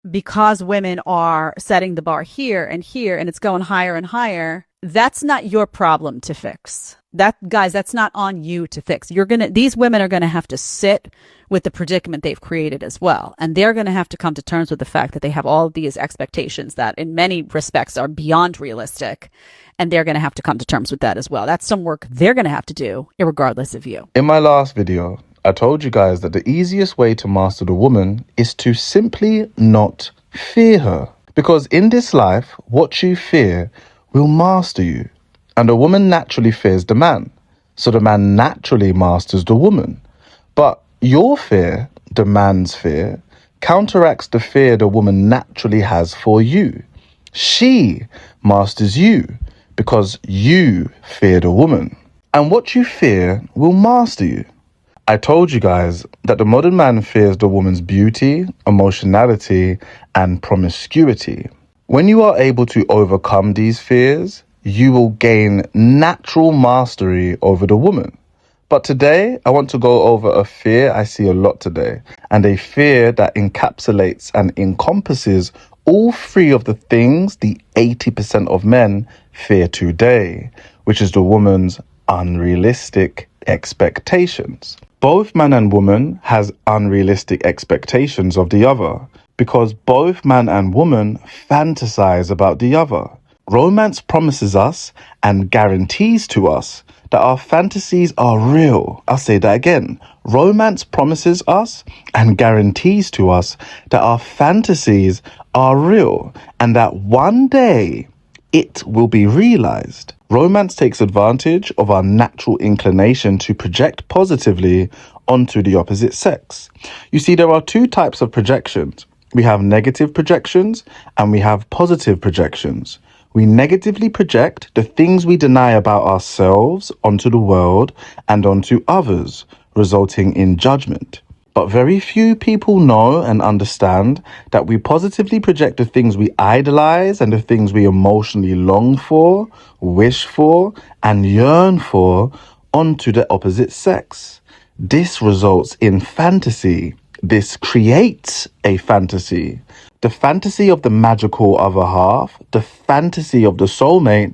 because women are setting the bar here and it's going higher and higher, that's not your problem to fix. That's not on you to fix. These women are going to have to sit with the predicament they've created as well. And they're going to have to come to terms with the fact that they have all of these expectations that in many respects are beyond realistic. And they're going to have to come to terms with that as well. That's some work they're going to have to do, irregardless of you. In my last video, I told you guys that the easiest way to master the woman is to simply not fear her. Because in this life, what you fear will master you. And a woman naturally fears the man. So the man naturally masters the woman. But your fear, the man's fear, counteracts the fear the woman naturally has for you. She masters you because you fear the woman. And what you fear will master you. I told you guys that the modern man fears the woman's beauty, emotionality, and promiscuity. When you are able to overcome these fears, you will gain natural mastery over the woman. But today, I want to go over a fear I see a lot today, and a fear that encapsulates and encompasses all three of the things the 80% of men fear today, which is the woman's unrealistic expectations. Both man and woman has unrealistic expectations of the other, because both man and woman fantasize about the other. Romance promises us and guarantees to us that our fantasies are real. I'll say that again. Romance promises us and guarantees to us that our fantasies are real and that one day it will be realized. Romance takes advantage of our natural inclination to project positively onto the opposite sex. You see, there are two types of projections. We have negative projections and we have positive projections. We negatively project the things we deny about ourselves onto the world and onto others, resulting in judgment. But very few people know and understand that we positively project the things we idolize and the things we emotionally long for, wish for, and yearn for onto the opposite sex. This results in fantasy. This creates a fantasy. The fantasy of the magical other half, the fantasy of the soulmate,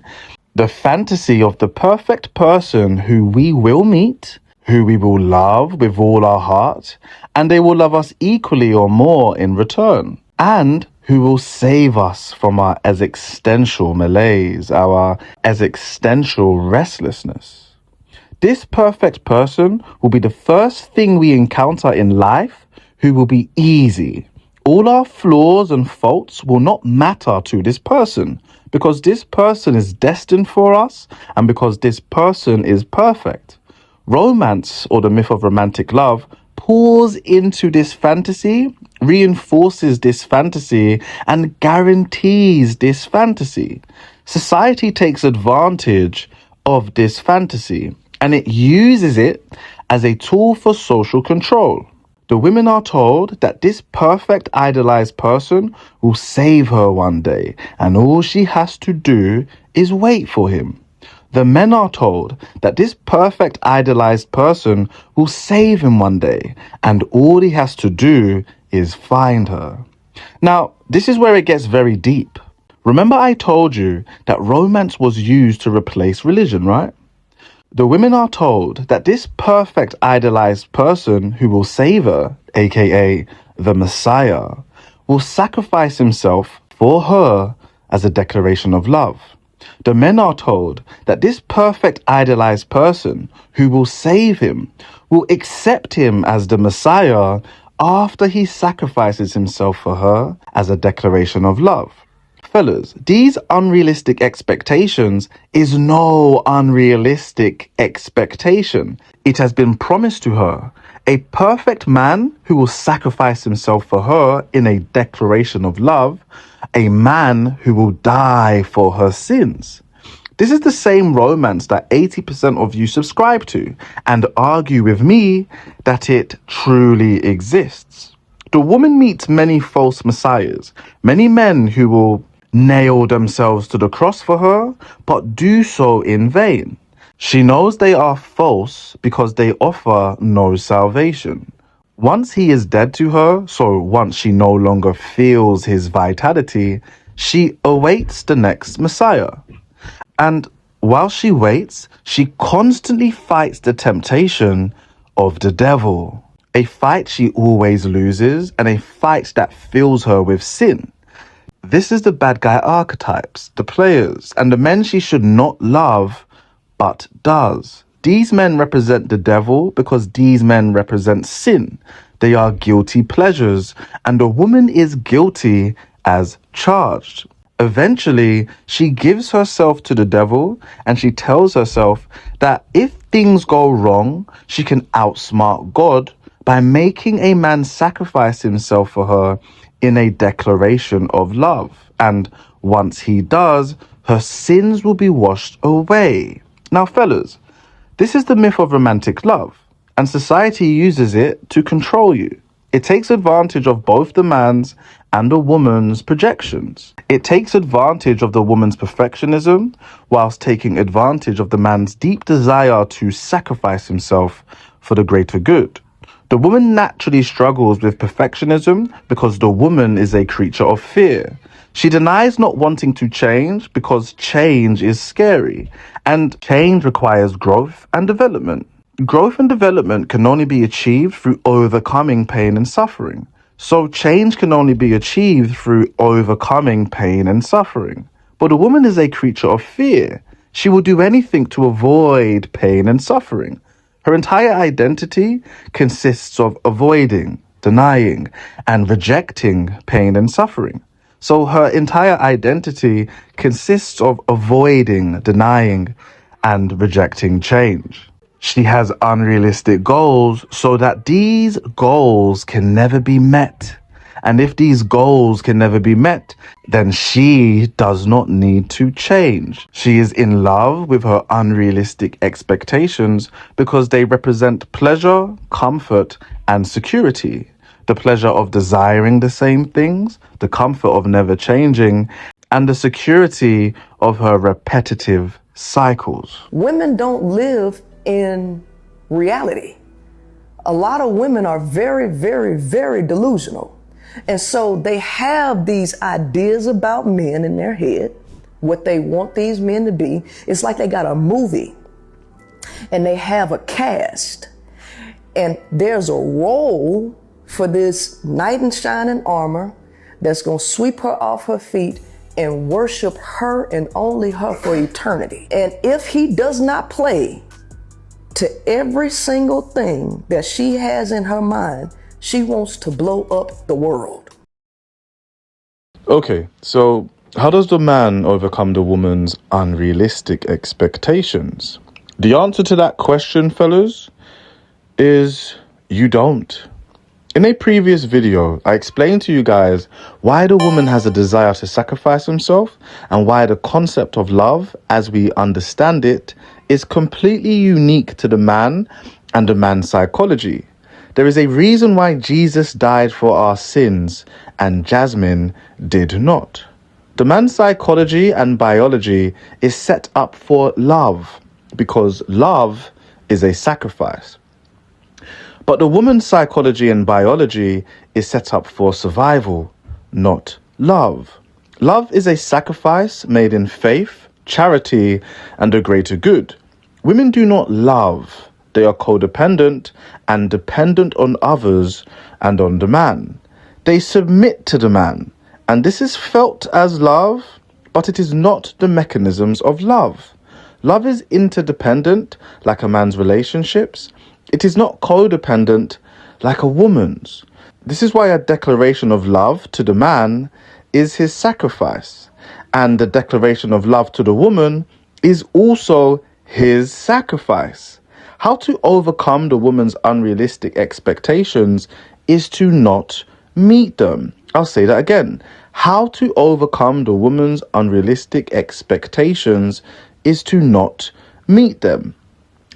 the fantasy of the perfect person who we will meet, who we will love with all our heart, and they will love us equally or more in return, and who will save us from our existential malaise, our existential restlessness. This perfect person will be the first thing we encounter in life, who will be easy. All our flaws and faults will not matter to this person because this person is destined for us and because this person is perfect. Romance, or the myth of romantic love, pours into this fantasy, reinforces this fantasy, and guarantees this fantasy. Society takes advantage of this fantasy and it uses it as a tool for social control. The women are told that this perfect idolized person will save her one day, and all she has to do is wait for him. The men are told that this perfect idolized person will save him one day, and all he has to do is find her. Now, this is where it gets very deep. Remember I told you that romance was used to replace religion, right? The women are told that this perfect idolized person who will save her, aka the Messiah, will sacrifice himself for her as a declaration of love. The men are told that this perfect idolized person who will save him will accept him as the Messiah after he sacrifices himself for her as a declaration of love. Fellas, these unrealistic expectations is no unrealistic expectation. It has been promised to her. A perfect man who will sacrifice himself for her in a declaration of love. A man who will die for her sins. This is the same romance that 80% of you subscribe to and argue with me that it truly exists. The woman meets many false messiahs, many men who will nail themselves to the cross for her, but do so in vain. She knows they are false because they offer no salvation. Once he is dead to her, so once she no longer feels his vitality, she awaits the next Messiah. And while she waits, she constantly fights the temptation of the devil. A fight she always loses, and a fight that fills her with sin. This is the bad guy archetypes, the players, and the men she should not love, but does. These men represent the devil because these men represent sin. They are guilty pleasures, and the woman is guilty as charged. Eventually, she gives herself to the devil, and she tells herself that if things go wrong, she can outsmart God by making a man sacrifice himself for her in a declaration of love. And once he does, her sins will be washed away. Now, fellas, this is the myth of romantic love, and society uses it to control you. It takes advantage of both the man's and the woman's projections. It takes advantage of the woman's perfectionism whilst taking advantage of the man's deep desire to sacrifice himself for the greater good. The woman naturally struggles with perfectionism because the woman is a creature of fear. She denies not wanting to change because change is scary, and change requires growth and development. Growth and development can only be achieved through overcoming pain and suffering. So change can only be achieved through overcoming pain and suffering. But a woman is a creature of fear. She will do anything to avoid pain and suffering. Her entire identity consists of avoiding, denying, and rejecting pain and suffering. So her entire identity consists of avoiding, denying, and rejecting change. She has unrealistic goals so that these goals can never be met. And if these goals can never be met, then she does not need to change. She is in love with her unrealistic expectations because they represent pleasure, comfort, and security. The pleasure of desiring the same things, the comfort of never changing, and the security of her repetitive cycles. Women don't live in reality. A lot of women are very, very, very delusional. And so they have these ideas about men in their head, what they want these men to be. It's like they got a movie and they have a cast, and there's a role for this knight in shining armor that's going to sweep her off her feet and worship her and only her for eternity. And if he does not play to every single thing that she has in her mind, she wants to blow up the world. Okay, so how does the man overcome the woman's unrealistic expectations? The answer to that question, fellas, is you don't. In a previous video, I explained to you guys why the woman has a desire to sacrifice himself and why the concept of love, as we understand it, is completely unique to the man and the man's psychology. There is a reason why Jesus died for our sins and Jasmine did not. The man's psychology and biology is set up for love because love is a sacrifice. But the woman's psychology and biology is set up for survival, not love. Love is a sacrifice made in faith, charity, and a greater good. Women do not love. They are codependent and dependent on others and on the man. They submit to the man, and this is felt as love, but it is not the mechanisms of love. Love is interdependent, like a man's relationships. It is not codependent, like a woman's. This is why a declaration of love to the man is his sacrifice, and the declaration of love to the woman is also his sacrifice. How to overcome the woman's unrealistic expectations is to not meet them. I'll say that again. How to overcome the woman's unrealistic expectations is to not meet them.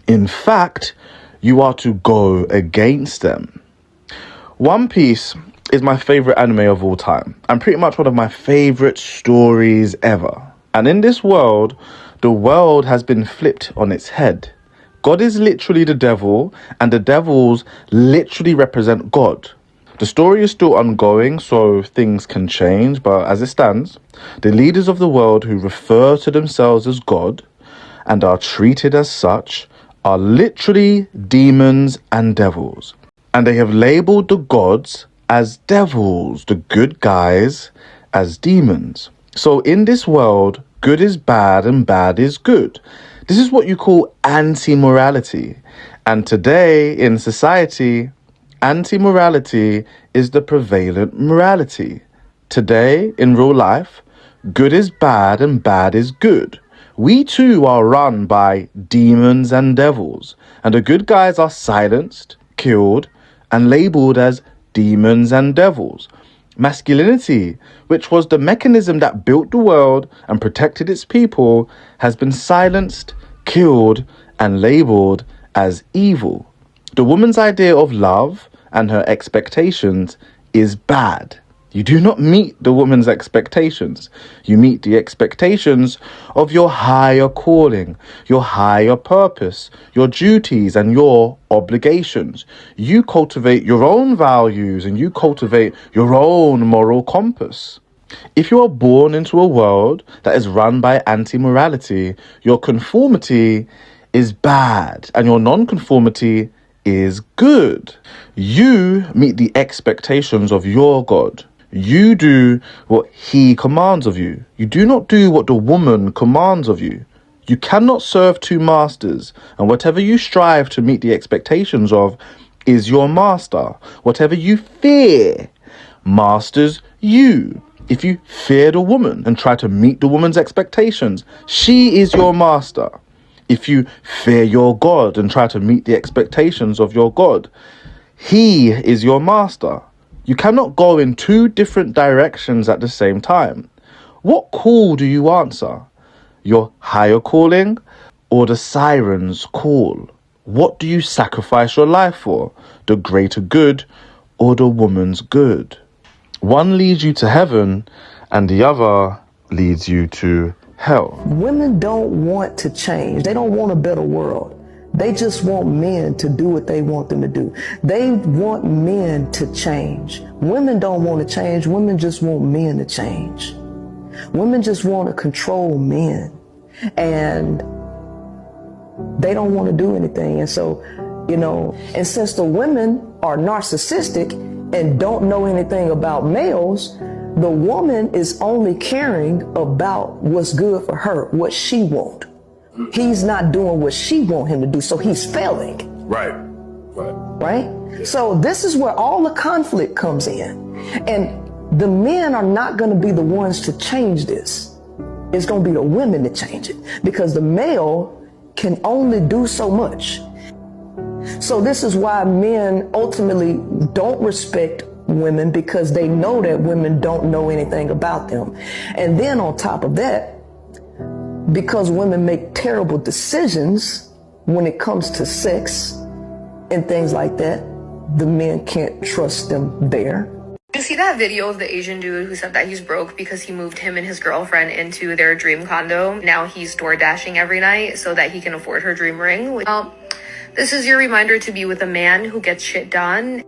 In fact, you are to go against them. One Piece is my favorite anime of all time and pretty much one of my favorite stories ever. And in this world, the world has been flipped on its head. God is literally the devil, and the devils literally represent God. The story is still ongoing, so things can change, but as it stands, the leaders of the world who refer to themselves as God and are treated as such are literally demons and devils. And they have labeled the gods as devils, the good guys as demons. So in this world, good is bad and bad is good. This is what you call anti-morality. And today in society, anti-morality is the prevalent morality. Today, in real life, good is bad and bad is good. We too are run by demons and devils, and the good guys are silenced, killed, and labeled as demons and devils. Masculinity, which was the mechanism that built the world and protected its people, has been silenced, killed, and labeled as evil. The woman's idea of love and her expectations is bad. You do not meet the woman's expectations. You meet the expectations of your higher calling, your higher purpose, your duties and your obligations. You cultivate your own values and you cultivate your own moral compass. If you are born into a world that is run by anti-morality, your conformity is bad and your non-conformity is good. You meet the expectations of your God. You do what he commands of you. You do not do what the woman commands of you. You cannot serve two masters, and whatever you strive to meet the expectations of is your master. Whatever you fear masters you. If you fear the woman and try to meet the woman's expectations, she is your master. If you fear your God and try to meet the expectations of your God, he is your master. You cannot go in two different directions at the same time. What call do you answer? Your higher calling or the siren's call? What do you sacrifice your life for? The greater good or the woman's good? One leads you to heaven and the other leads you to hell. Women don't want to change. They don't want a better world. They just want men to do what they want them to do. They want men to change. Women don't want to change. Women just want men to change. Women just want to control men. And they don't want to do anything. And so, and since the women are narcissistic and don't know anything about males, the woman is only caring about what's good for her, what she wants. He's not doing what she wants him to do, so he's failing. Right? So this is where all the conflict comes in. And the men are not going to be the ones to change this. It's going to be the women to change it, because the male can only do so much. So this is why men ultimately don't respect women, because they know that women don't know anything about them. And then on top of that, because women make terrible decisions when it comes to sex and things like that, the men can't trust them there. You see that video of the Asian dude who said that he's broke because he moved him and his girlfriend into their dream condo? Now he's door dashing every night so that he can afford her dream ring. Well, this is your reminder to be with a man who gets shit done.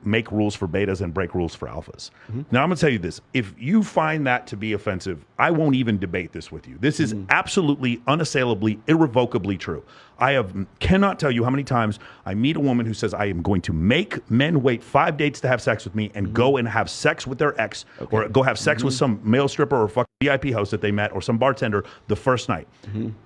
Make rules for betas and break rules for alphas. Now I'm gonna tell you this: if you find that to be offensive, I won't even debate this with you. This is absolutely, unassailably, irrevocably true. I cannot tell you how many times I meet a woman who says I am going to make men wait 5 dates to have sex with me and go and have sex with their ex, or go have sex with some male stripper or fucking VIP host that they met or some bartender the first night.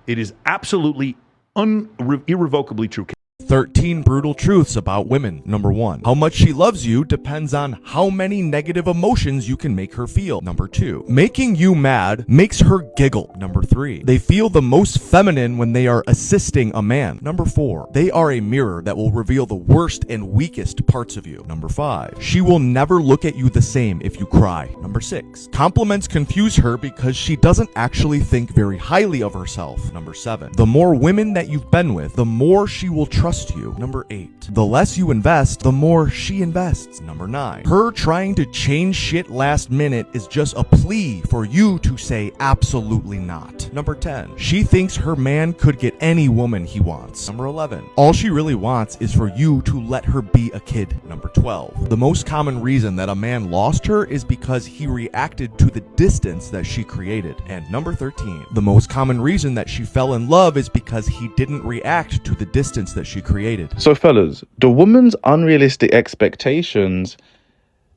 It is absolutely irrevocably true. 13 brutal truths about women. Number 1. How much she loves you depends on how many negative emotions you can make her feel. Number 2. Making you mad makes her giggle. Number 3. They feel the most feminine when they are assisting a man. Number 4. They are a mirror that will reveal the worst and weakest parts of you. Number 5. She will never look at you the same if you cry. Number 6. Compliments confuse her because she doesn't actually think very highly of herself. Number 7. The more women that you've been with, the more she will trust trust you. Number 8. The less you invest, the more she invests. Number 9. Her trying to change shit last minute is just a plea for you to say absolutely not. Number 10. She thinks her man could get any woman he wants. Number 11. All she really wants is for you to let her be a kid. Number 12. The most common reason that a man lost her is because he reacted to the distance that she created. And number 13. The most common reason that she fell in love is because he didn't react to the distance that she created. So fellas, the woman's unrealistic expectations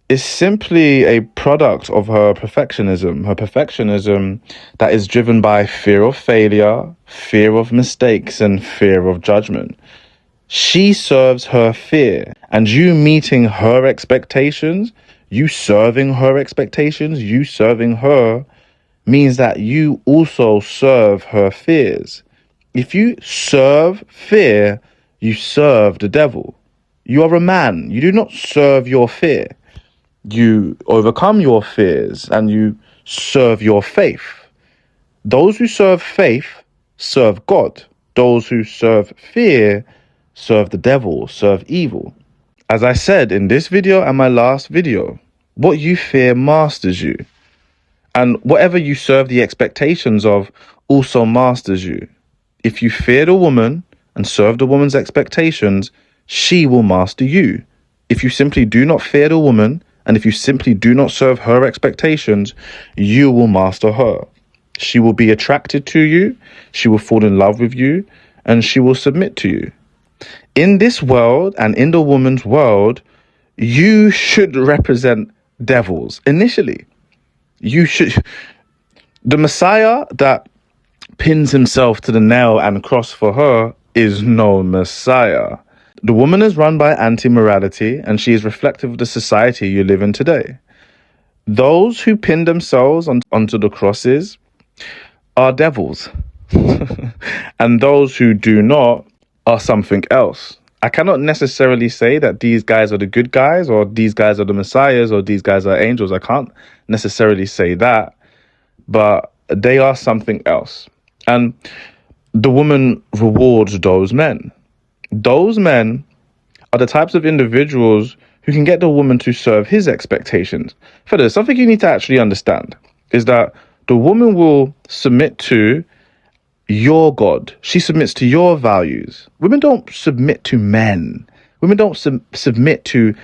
is simply a product of her perfectionism that is driven by fear of failure, fear of mistakes, and fear of judgment. She serves her fear, and you meeting her expectations, you serving her expectations, you serving her, means that you also serve her fears. If you serve fear, you serve the devil. You are a man. You do not serve your fear. You overcome your fears and you serve your faith. Those who serve faith serve God. Those who serve fear serve the devil, serve evil. As I said in this video and my last video, what you fear masters you. And whatever you serve the expectations of also masters you. If you fear the woman and serve the woman's expectations, she will master you. If you simply do not fear the woman, and if you simply do not serve her expectations, you will master her. She will be attracted to you, she will fall in love with you, and she will submit to you. In this world and in the woman's world, you should represent devils initially. You should. The Messiah that pins himself to the nail and cross for her is no Messiah. The woman is run by anti-morality, and she is reflective of the society you live in today. Those who pin themselves onto the crosses are devils. And those who do not are something else. I cannot necessarily say that these guys are the good guys, or these guys are the messiahs, or these guys are angels. I can't necessarily say that, but they are something else. And the woman rewards those men. Those men are the types of individuals who can get the woman to serve his expectations. Further, something you need to actually understand is that the woman will submit to your God. She submits to your values. Women don't submit to men. Women don't submit to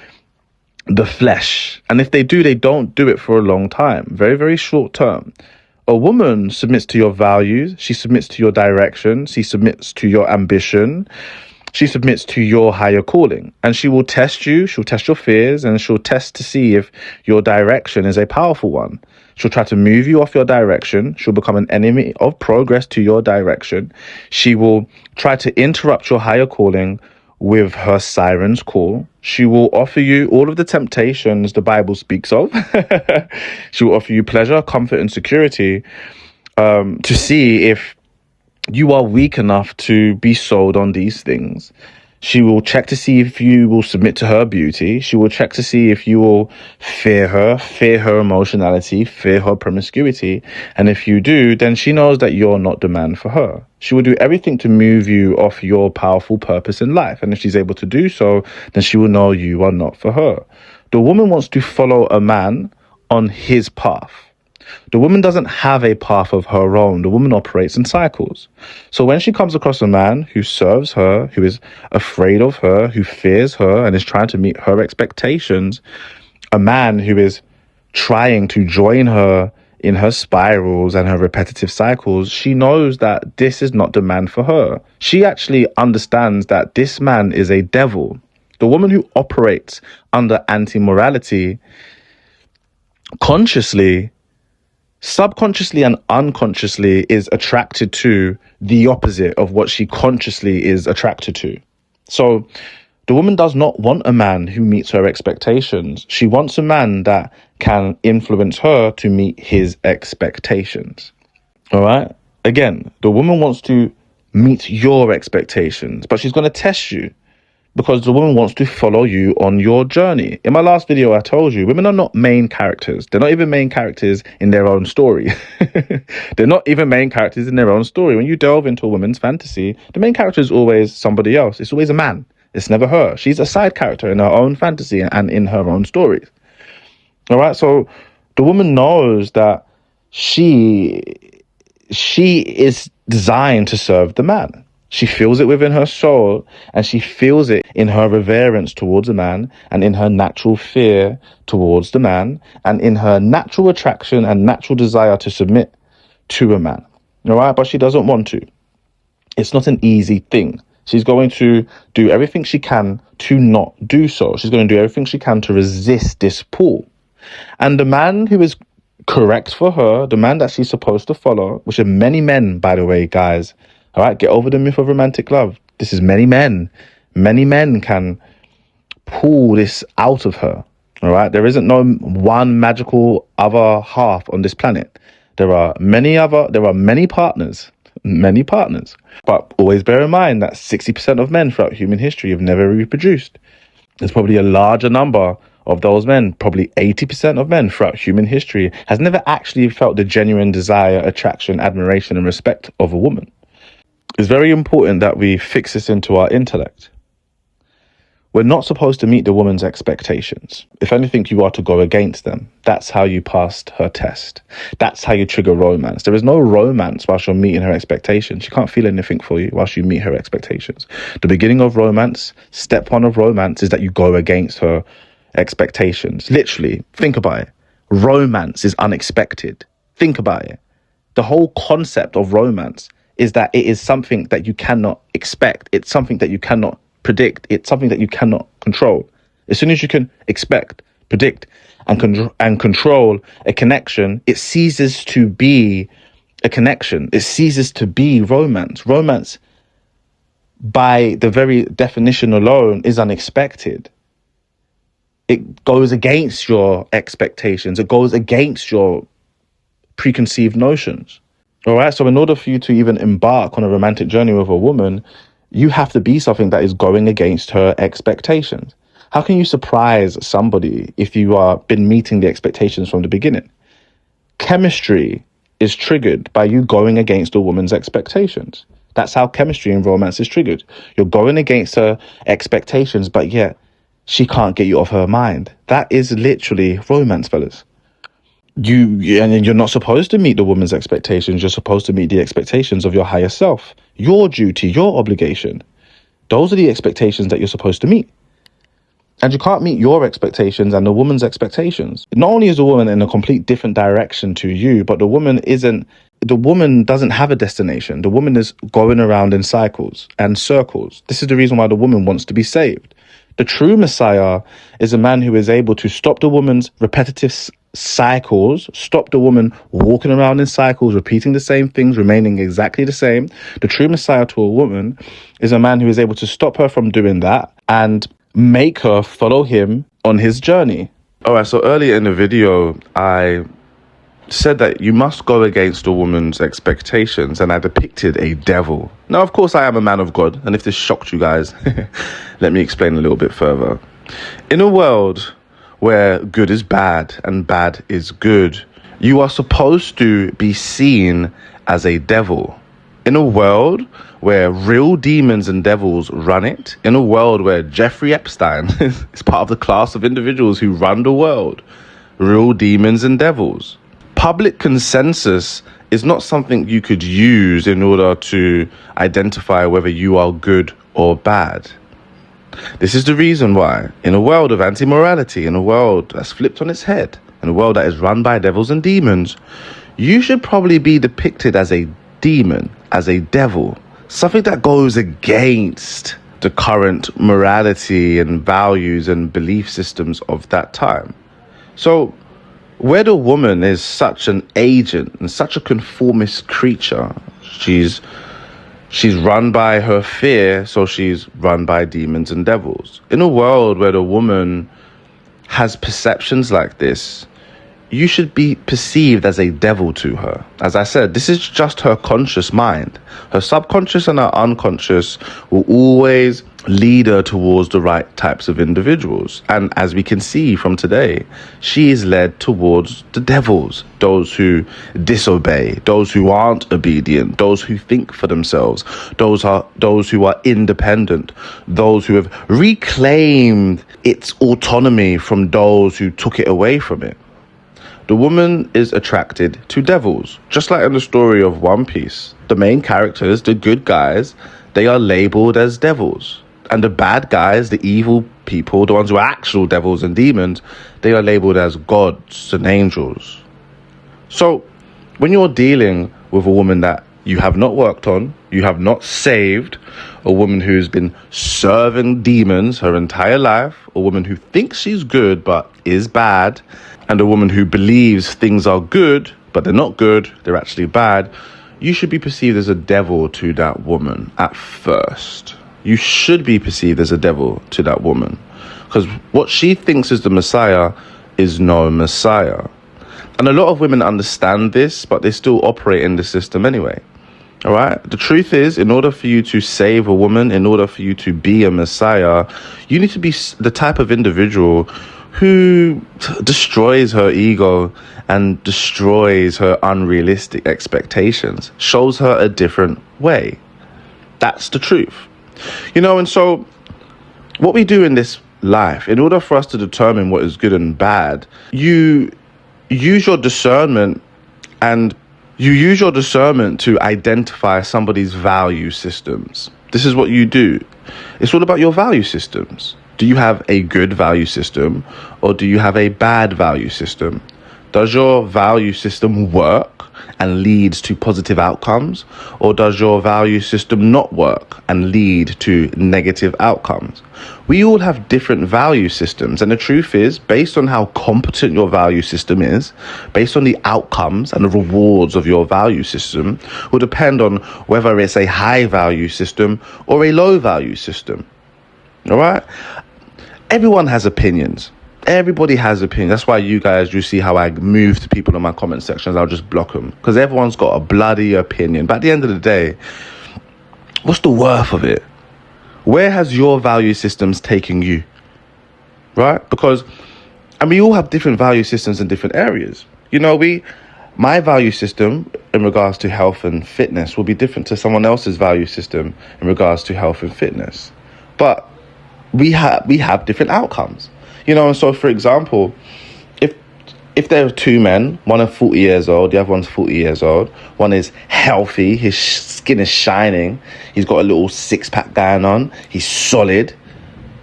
the flesh. And if they do, they don't do it for a long time. Very, very short term. A woman submits to your values. She submits to your direction. She submits to your ambition. She submits to your higher calling. And she will test you. She'll test your fears. And she'll test to see if your direction is a powerful one. She'll try to move you off your direction. She'll become an enemy of progress to your direction. She will try to interrupt your higher calling with her siren's call. She will offer you all of the temptations the Bible speaks of. She will offer you pleasure, comfort, and security to see if you are weak enough to be sold on these things. She will check to see if you will submit to her beauty. She will check to see if you will fear her emotionality, fear her promiscuity. And if you do, then she knows that you're not the man for her. She will do everything to move you off your powerful purpose in life. And if she's able to do so, then she will know you are not for her. The woman wants to follow a man on his path. The woman doesn't have a path of her own. The woman operates in cycles. So when she comes across a man who serves her, who is afraid of her, who fears her, and is trying to meet her expectations, a man who is trying to join her in her spirals and her repetitive cycles, she knows that this is not the man for her. She actually understands that this man is a devil. The woman who operates under anti-morality consciously, subconsciously and unconsciously is attracted to the opposite of what she consciously is attracted to. So the woman does not want a man who meets her expectations. She wants a man that can influence her to meet his expectations. All right? Again, the woman wants to meet your expectations, but she's going to test you. because the woman wants to follow you on your journey. In my last video, I told you, women are not main characters. They're not even main characters in their own story. They're not even main characters in their own story. When you delve into a woman's fantasy, the main character is always somebody else. It's always a man. It's never her. She's a side character in her own fantasy and in her own stories. All right, so the woman knows that she is designed to serve the man. She feels it within her soul, and she feels it in her reverence towards a man, and in her natural fear towards the man, and in her natural attraction and natural desire to submit to a man. All right, but she doesn't want to. It's not an easy thing. She's going to do everything she can to not do so. She's going to do everything she can to resist this pull. And the man who is correct for her, the man that she's supposed to follow, which are many men, by the way, guys. All right, get over the myth of romantic love. This is many men. Many men can pull this out of her. All right, there isn't no one magical other half on this planet. There are many partners. Many partners. But always bear in mind that 60% of men throughout human history have never reproduced. There's probably a larger number of those men, probably 80% of men throughout human history, has never actually felt the genuine desire, attraction, admiration, and respect of a woman. It's very important that we fix this into our intellect. We're not supposed to meet the woman's expectations. If anything, you are to go against them. That's how you passed her test. That's how you trigger romance. There is no romance whilst you're meeting her expectations. She can't feel anything for you whilst you meet her expectations. The beginning of romance, step one of romance, is that you go against her expectations. Literally, think about it. Romance is unexpected. Think about it. The whole concept of romance is that it is something that you cannot expect. It's something that you cannot predict. It's something that you cannot control. As soon as you can expect, predict, and control a connection, it ceases to be a connection. It ceases to be romance. Romance, by the very definition alone, is unexpected. It goes against your expectations. It goes against your preconceived notions. All right. So in order for you to even embark on a romantic journey with a woman, you have to be something that is going against her expectations. How can you surprise somebody if you are been meeting the expectations from the beginning? Chemistry is triggered by you going against a woman's expectations. That's how chemistry in romance is triggered. You're going against her expectations, but yet she can't get you off her mind. That is literally romance, fellas. You're not supposed to meet the woman's expectations. You're supposed to meet the expectations of your higher self, your duty, your obligation. Those are the expectations that you're supposed to meet. And you can't meet your expectations and the woman's expectations. Not only is the woman in a complete different direction to you, but the woman doesn't have a destination. The woman is going around in cycles and circles. This is the reason why the woman wants to be saved. The true Messiah is a man who is able to stop the woman's repetitive cycles, stop the woman walking around in cycles, repeating the same things, remaining exactly the same. The true Messiah to a woman is a man who is able to stop her from doing that and make her follow him on his journey. All right, so earlier in the video, I said that you must go against a woman's expectations, and I depicted a devil. Now, of course, I am a man of God, and if this shocked you guys, let me explain a little bit further. In a world where good is bad and bad is good, you are supposed to be seen as a devil. In a world where real demons and devils run it, in a world where Jeffrey Epstein is part of the class of individuals who run the world, real demons and devils, public consensus is not something you could use in order to identify whether you are good or bad. This is the reason why, in a world of anti-morality, in a world that's flipped on its head, in a world that is run by devils and demons, you should probably be depicted as a demon, as a devil, something that goes against the current morality and values and belief systems of that time. So, where the woman is such an agent and such a conformist creature, she's run by her fear, so she's run by demons and devils. In a world where the woman has perceptions like this, you should be perceived as a devil to her. As I said, this is just her conscious mind. Her subconscious and her unconscious will always lead her towards the right types of individuals. And as we can see from today, she is led towards the devils, those who disobey, those who aren't obedient, those who think for themselves, those who are independent, those who have reclaimed its autonomy from those who took it away from it. The woman is attracted to devils, just like in the story of One Piece. The main characters, the good guys, they are labeled as devils. And the bad guys, the evil people, the ones who are actual devils and demons, they are labeled as gods and angels. So when you're dealing with a woman that you have not worked on, you have not saved, a woman who's been serving demons her entire life, a woman who thinks she's good but is bad, and a woman who believes things are good but they're not good, they're actually bad, you should be perceived as a devil to that woman at first. You should be perceived as a devil to that woman, because what she thinks is the Messiah is no Messiah. And a lot of women understand this, but they still operate in the system anyway. All right. The truth is, in order for you to save a woman, in order for you to be a Messiah, you need to be the type of individual who destroys her ego and destroys her unrealistic expectations, shows her a different way. That's the truth. And so what we do in this life, in order for us to determine what is good and bad, you use your discernment, and you use your discernment to identify somebody's value systems. This is what you do. It's all about your value systems. Do you have a good value system, or do you have a bad value system? Does your value system work and leads to positive outcomes, or does your value system not work and lead to negative outcomes? We all have different value systems, and the truth is, based on how competent your value system is, based on the outcomes and the rewards of your value system, will depend on whether it's a high value system or a low value system. All right? Everyone has opinions. Everybody has opinions. That's why you see how I move to people in my comment sections. I'll just block them, because everyone's got a bloody opinion. But at the end of the day, what's the worth of it? Where has your value systems taken you? Right? Because, and we all have different value systems in different areas. My value system in regards to health and fitness will be different to someone else's value system in regards to health and fitness. But we have different outcomes. And so, for example, if there are two men, one is 40 years old, the other one's 40 years old, one is healthy, his skin is shining, he's got a little six-pack going on, he's solid,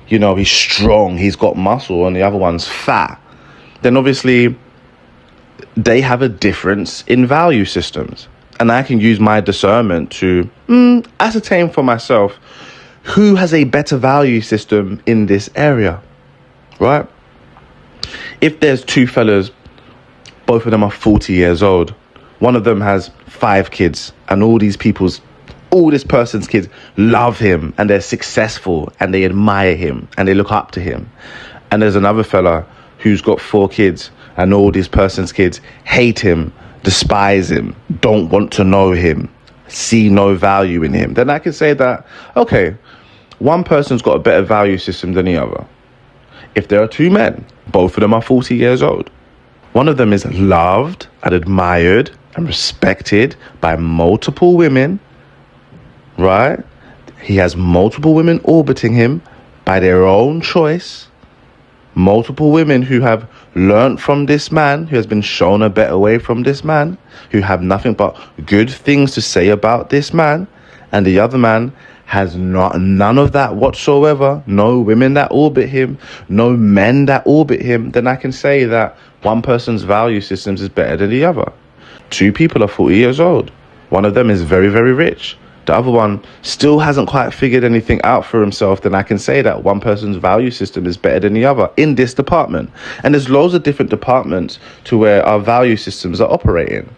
he's strong, he's got muscle, and the other one's fat, then obviously they have a difference in value systems. And I can use my discernment to ascertain for myself who has a better value system in this area. Right? If there's two fellas, both of them are 40 years old, one of them has 5 kids, and all this person's kids love him, and they're successful, and they admire him, and they look up to him. And there's another fella who's got 4 kids, and all this person's kids hate him, despise him, don't want to know him, see no value in him. Then I can say that, okay, one person's got a better value system than the other. If there are 2 men, both of them are 40 years old, one of them is loved and admired and respected by multiple women, right? He has multiple women orbiting him by their own choice. Multiple women who have learned from this man, who has been shown a better way from this man, who have nothing but good things to say about this man. And the other man has none of that whatsoever, no women that orbit him, no men that orbit him, then I can say that one person's value systems is better than the other. 2 people are 40 years old. One of them is very, very rich. The other one still hasn't quite figured anything out for himself. Then I can say that one person's value system is better than the other in this department. And there's loads of different departments to where our value systems are operating.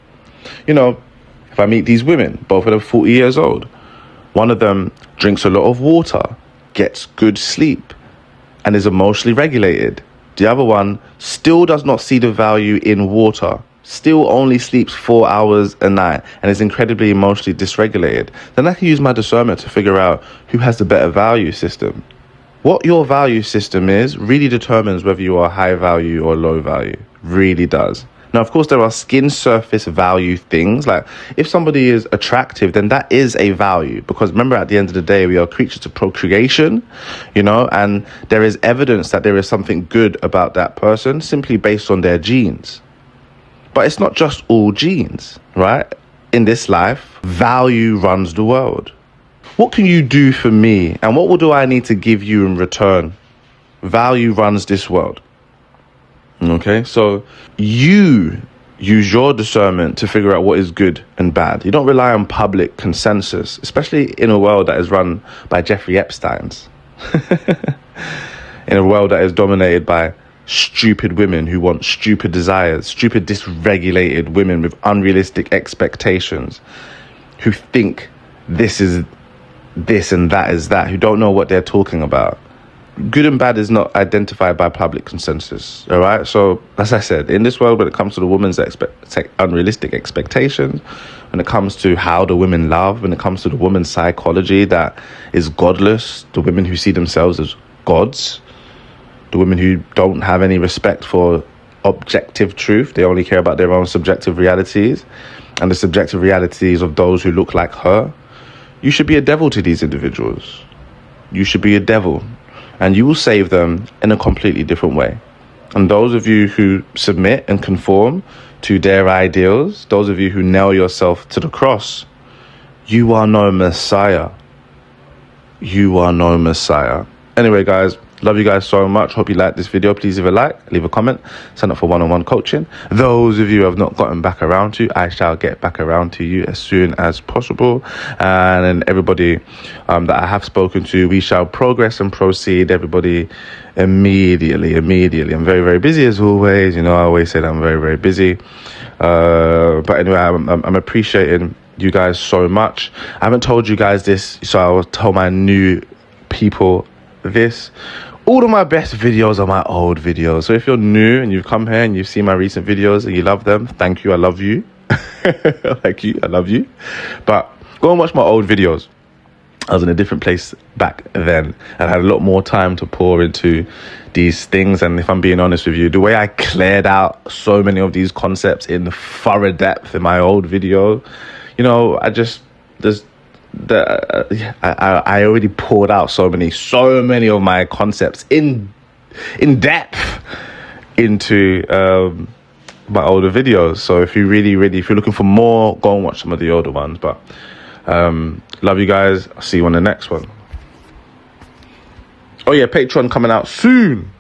If I meet these women, both of them 40 years old, one of them drinks a lot of water, gets good sleep, and is emotionally regulated. The other one still does not see the value in water, still only sleeps 4 hours a night and is incredibly emotionally dysregulated, then I can use my discernment to figure out who has the better value system. What your value system is really determines whether you are high value or low value. Really does. Now, of course, there are skin surface value things. Like if somebody is attractive, then that is a value. Because remember, at the end of the day, we are creatures of procreation, you know, and there is evidence that there is something good about that person simply based on their genes. But it's not just all genes, right? In this life, value runs the world. What can you do for me? And what do I need to give you in return? Value runs this world. Okay, so you use your discernment to figure out what is good and bad. You don't rely on public consensus, especially in a world that is run by Jeffrey Epsteins. In a world that is dominated by stupid women who want stupid desires, stupid dysregulated women with unrealistic expectations, who think this is this and that is that, who don't know what they're talking about. Good and bad is not identified by public consensus, all right? So, as I said, in this world, when it comes to the woman's unrealistic expectations, when it comes to how the women love, when it comes to the woman's psychology that is godless, the women who see themselves as gods, the women who don't have any respect for objective truth, they only care about their own subjective realities and the subjective realities of those who look like her, you should be a devil to these individuals. You should be a devil. And you will save them in a completely different way. And those of you who submit and conform to their ideals, those of you who nail yourself to the cross, you are no Messiah. You are no Messiah. Anyway, guys, love you guys so much. Hope you liked this video. Please leave a like, leave a comment, sign up for one-on-one coaching. Those of you who have not gotten back around to, I shall get back around to you as soon as possible. And then everybody that I have spoken to, we shall progress and proceed. Everybody immediately. I'm very, very busy as always. You know, I always say that I'm very, very busy. But anyway, I'm appreciating you guys so much. I haven't told you guys this, so I will tell my new people this. All of my best videos are my old videos. So if you're new and you've come here and you've seen my recent videos and you love them, thank you, I love you. Thank you, I love you. But go and watch my old videos. I was in a different place back then and I had a lot more time to pour into these things. And if I'm being honest with you, the way I cleared out so many of these concepts in thorough depth in my old video, you know, I already poured out so many of my concepts in depth into my older videos. So if you're looking for more, go and watch some of the older ones. But love you guys. I'll see you on the next one. Oh yeah, Patreon coming out soon.